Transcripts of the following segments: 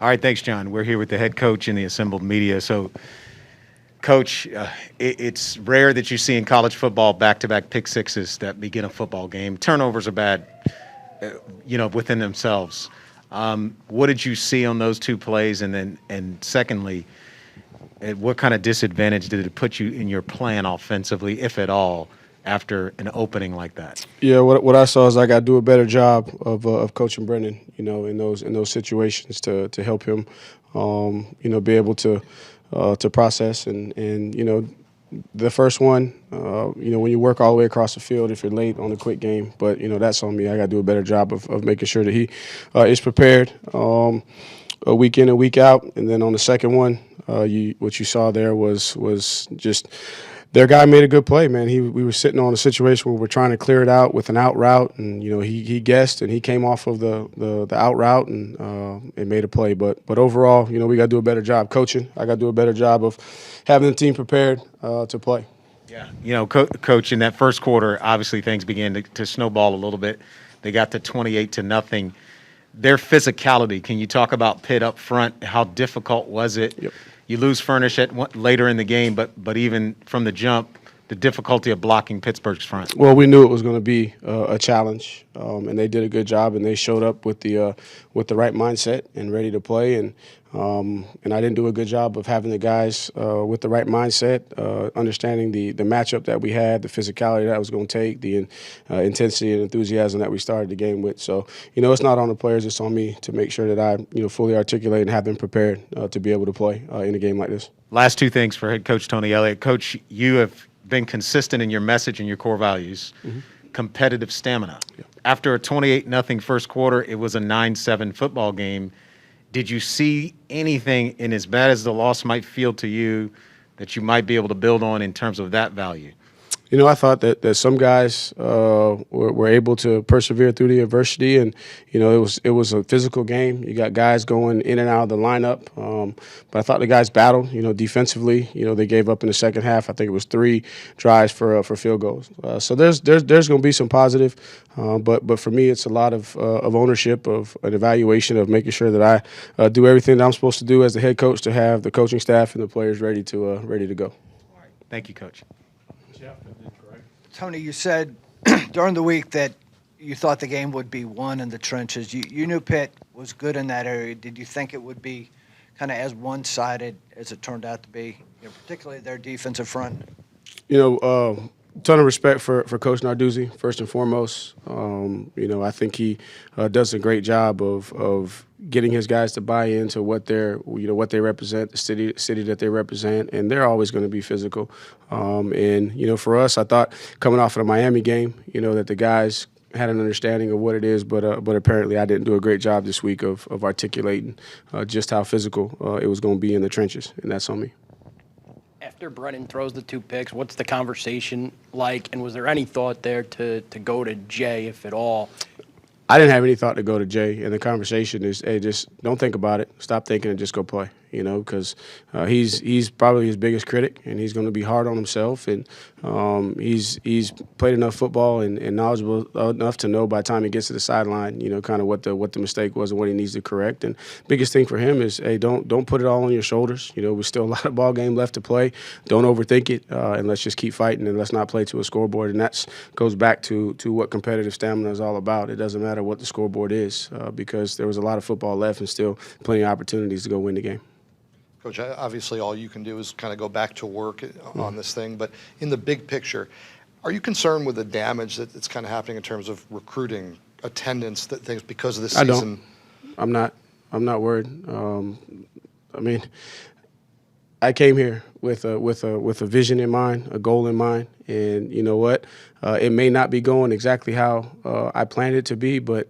All right, thanks, John. We're here with the head coach and the assembled media. So, Coach, it's rare that you see in college football back-to-back pick sixes that begin a football game. Turnovers are bad, within themselves. What did you see on those two plays? And secondly, what kind of disadvantage did it put you in your plan offensively, if at all, after an opening like that? Yeah, what I saw is I got to do a better job of coaching Brendan, in those situations to help him, be able to process and the first one, when you work all the way across the field, if you're late on a quick game, but that's on me. I got to do a better job of making sure that he is prepared a week in and week out, and then on the second one, what you saw there was just. Their guy made a good play, man. We were sitting on a situation where we're trying to clear it out with an out route, and he guessed and he came off of the out route and made a play. But overall, we got to do a better job coaching. I got to do a better job of having the team prepared to play. Yeah, Coach, in that first quarter, obviously things began to snowball a little bit. They got to 28-0. Their physicality. Can you talk about Pitt up front? How difficult was it? Yep. You lose Furnish later in the game, but even from the jump, the difficulty of blocking Pittsburgh's front. Well, we knew it was going to be a challenge, and they did a good job, and they showed up with the right mindset and ready to play. And I didn't do a good job of having the guys with the right mindset, understanding the matchup that we had, the physicality that was going to take, the intensity and enthusiasm that we started the game with. So, it's not on the players, it's on me to make sure that I, fully articulate and have them prepared to be able to play in a game like this. Last two things for head coach Tony Elliott. Coach, you have been consistent in your message and your core values. Mm-hmm. Competitive stamina. Yeah. After a 28-0 first quarter, it was a 9-7 football game. Did you see anything in as bad as the loss might feel to you that you might be able to build on in terms of that value? I thought that some guys were able to persevere through the adversity, and it was a physical game. You got guys going in and out of the lineup, but I thought the guys battled. Defensively, they gave up in the second half. I think it was 3 drives for field goals. So there's going to be some positive, but for me, it's a lot of ownership, of an evaluation, of making sure that I do everything that I'm supposed to do as the head coach to have the coaching staff and the players ready to go. All right. Thank you, Coach. Tony, you said during the week that you thought the game would be won in the trenches. You knew Pitt was good in that area. Did you think it would be kind of as one-sided as it turned out to be, particularly their defensive front? Ton of respect for Coach Narduzzi, first and foremost. I think he does a great job of getting his guys to buy into what they represent, the city that they represent, and they're always going to be physical. For us, I thought coming off of the Miami game, that the guys had an understanding of what it is, but apparently I didn't do a great job this week of articulating just how physical it was going to be in the trenches, and that's on me. After Brennan throws the 2 picks, what's the conversation like? And was there any thought there to go to Jay, if at all? I didn't have any thought to go to Jay, and the conversation is, hey, just don't think about it. Stop thinking and just go play, because he's probably his biggest critic, and he's going to be hard on himself. And he's played enough football and knowledgeable enough to know by the time he gets to the sideline, kind of what the mistake was and what he needs to correct. And biggest thing for him is, hey, don't put it all on your shoulders. There's still a lot of ball game left to play. Don't overthink it, and let's just keep fighting and let's not play to a scoreboard. And that goes back to what competitive stamina is all about. It doesn't matter what the scoreboard is, because there was a lot of football left and still plenty of opportunities to go win the game. Coach, obviously all you can do is kind of go back to work on this thing, but in the big picture, are you concerned with the damage that's kind of happening in terms of recruiting, attendance, things because of this season? I'm not worried. I came here with a vision in mind, a goal in mind, and you know what? It may not be going exactly how I planned it to be, but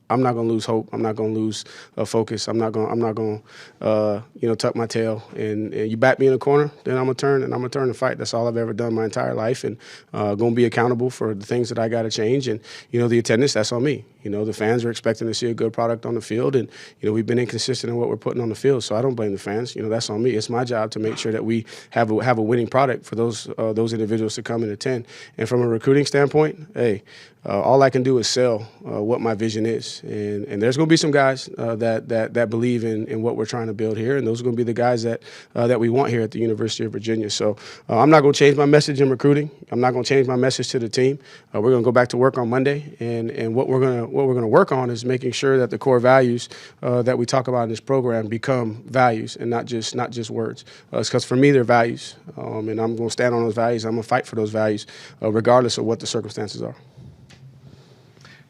I'm not going to lose hope. I'm not going to lose focus. I'm not going to tuck my tail. And you back me in a corner, then I'm going to turn and fight. That's all I've ever done my entire life, and going to be accountable for the things that I got to change. And the attendance, that's on me. The fans are expecting to see a good product on the field, and we've been inconsistent in what we're putting on the field. So I don't blame the fans. That's on me. It's my job to make sure that we have a winning product for those individuals to come and attend. And from a recruiting standpoint, hey, all I can do is sell what my vision is. guys, and there's going to be some guys that believe in what we're trying to build here, and those are going to be the guys that we want here at the University of Virginia. So I'm not going to change my message in recruiting. I'm not going to change my message to the team. We're going to go back to work on Monday, and what we're going to work on is making sure that the core values that we talk about in this program become values and not just words. Because for me, they're values, and I'm going to stand on those values. I'm going to fight for those values, regardless of what the circumstances are.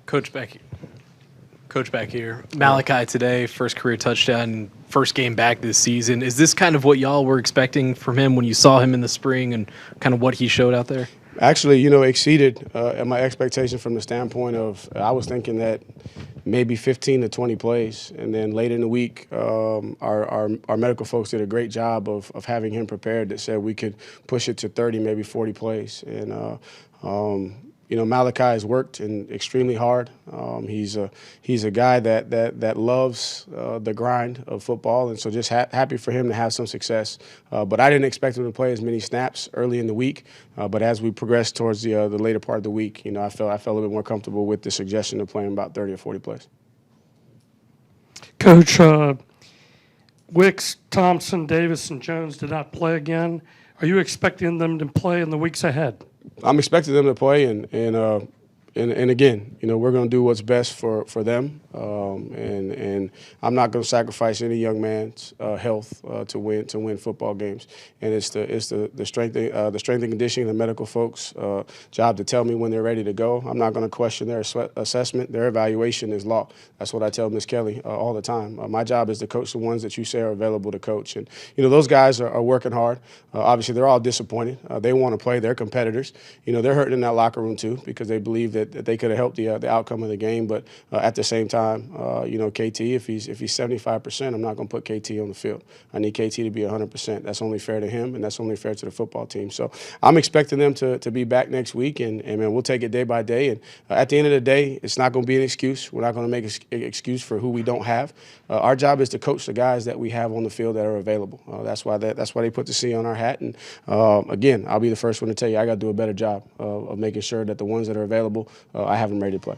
Coach back here. Malachi today, first career touchdown, first game back this season. Is this kind of what y'all were expecting from him when you saw him in the spring and kind of what he showed out there? Actually, exceeded my expectation from the standpoint of I was thinking that maybe 15 to 20 plays. And then late in the week, our medical folks did a great job of having him prepared that said we could push it to 30, maybe 40 plays. And Malachi has worked extremely hard. He's a guy that loves the grind of football, and so just happy for him to have some success. But I didn't expect him to play as many snaps early in the week. But as we progressed towards the later part of the week, I felt a little bit more comfortable with the suggestion of playing about 30 or 40 plays. Coach, Wicks, Thompson, Davis, and Jones did not play again. Are you expecting them to play in the weeks ahead? I'm expecting them to play, and again, we're going to do what's best for them, and I'm not going to sacrifice any young man's health to win football games. And it's the strength and conditioning, the medical folks' job to tell me when they're ready to go. I'm not going to question their assessment. Their evaluation is law. That's what I tell Miss Kelly all the time. My job is to coach the ones that you say are available to coach, and those guys are working hard. Obviously, they're all disappointed. They want to play. They're competitors. They're hurting in that locker room too because they believe that they could have helped the outcome of the game. But at the same time, KT, if he's 75%, I'm not going to put KT on the field. I need KT to be 100%. That's only fair to him, and that's only fair to the football team. So I'm expecting them to be back next week, and man, we'll take it day by day. And at the end of the day, it's not going to be an excuse. We're not going to make an excuse for who we don't have. Our job is to coach the guys that we have on the field that are available. That's why they put the C on our hat. And again, I'll be the first one to tell you I got to do a better job of making sure that the ones that are available, I have them ready to play.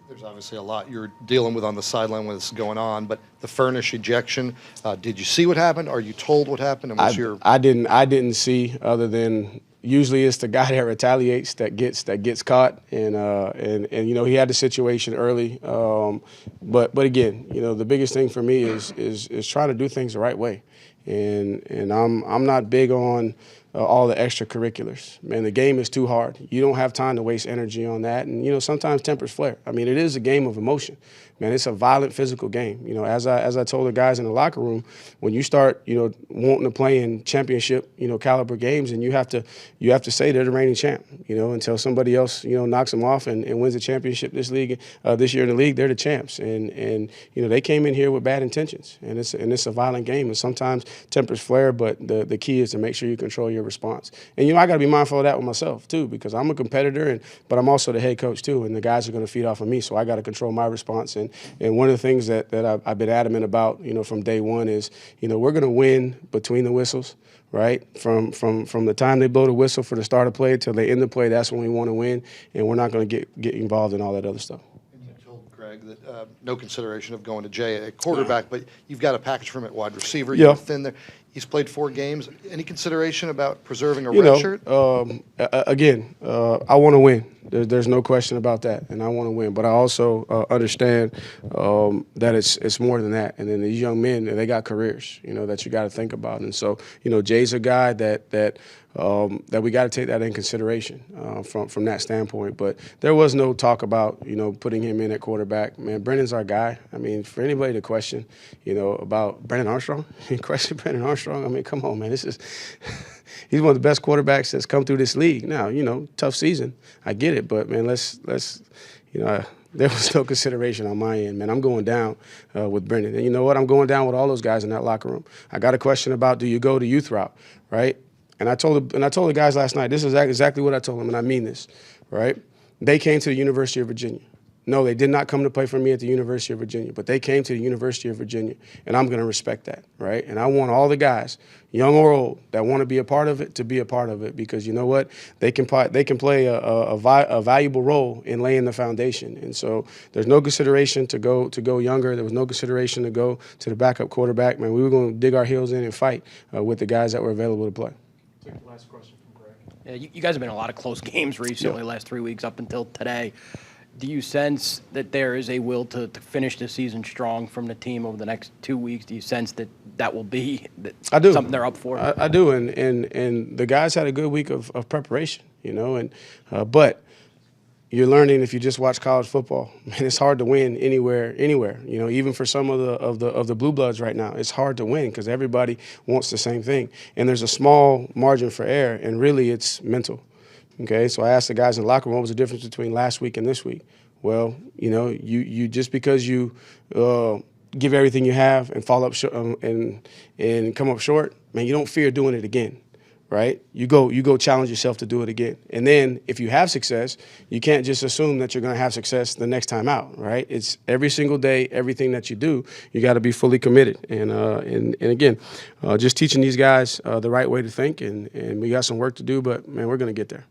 There's obviously a lot you're dealing with on the sideline when this is going on, but the Furnish ejection, did you see what happened? Are you told what happened? And I didn't see, other than usually it's the guy that retaliates that gets caught, and he had the situation early, but again, the biggest thing for me is trying to do things the right way, and I'm not big on all the extracurriculars. Man, the game is too hard. You don't have time to waste energy on that. And, sometimes tempers flare. I mean, it is a game of emotion. Man, it's a violent physical game. As I told the guys in the locker room, when you start, wanting to play in championship, caliber games, and you have to say they're the reigning champ, until somebody else, knocks them off and wins the championship this year in the league, they're the champs. And they came in here with bad intentions, and it's a violent game. And sometimes tempers flare, but the key is to make sure you control your response. And I got to be mindful of that with myself too, because I'm a competitor, but I'm also the head coach too, and the guys are going to feed off of me, so I got to control my response. And one of the things that I've been adamant about, from day one is, we're going to win between the whistles, right? From the time they blow the whistle for the start of play till they end the play, that's when we want to win, and we're not going to get involved in all that other stuff. You told Greg that no consideration of going to Jay at quarterback, but you've got a package for him at wide receiver. You're thin there. He's played 4 games. Any consideration about preserving a red shirt? Again, I want to win. There's no question about that, and I want to win. But I also understand that it's more than that. And then these young men, they got careers, that you got to think about. And so, Jay's a guy that we got to take that in consideration from that standpoint. But there was no talk about, putting him in at quarterback. Man, Brennan's our guy. I mean, for anybody to question, about Brennan Armstrong, question Brennan Armstrong. I mean, come on, man. He's one of the best quarterbacks that's come through this league. Now, tough season. I get it, but man, let's there was no consideration on my end, man. I'm going down with Brendan. And you know what? I'm going down with all those guys in that locker room. I got a question about, do you go the youth route, right? And I told the guys last night, this is exactly what I told them, and I mean this, right? They came to the University of Virginia. No, they did not come to play for me at the University of Virginia, but they came to the University of Virginia, and I'm going to respect that, right? And I want all the guys, young or old, that want to be a part of it to be a part of it, because you know what? They can play a valuable role in laying the foundation. And so there's no consideration to go younger. There was no consideration to go to the backup quarterback. Man, we were going to dig our heels in and fight with the guys that were available to play. Take the last question from Greg. Yeah, you guys have been in a lot of close games recently, last 3 weeks up until today. Do you sense that there is a will to finish the season strong from the team over the next 2 weeks? Do you sense that will be I do. something they're up for? I do, and the guys had a good week of preparation, you know, and but you're learning if you just watch college football. Man, it's hard to win anywhere. You know, even for some of the blue bloods right now, it's hard to win because everybody wants the same thing, and there's a small margin for error, and really it's mental. Okay, so I asked the guys in the locker room, what was the difference between last week and this week? Well, you know, you just because you give everything you have and fall up and come up short, man, you don't fear doing it again, right? You go challenge yourself to do it again. And then if you have success, you can't just assume that you're going to have success the next time out, right? It's every single day, everything that you do, you got to be fully committed. And again, just teaching these guys the right way to think, and we got some work to do, but man, we're going to get there.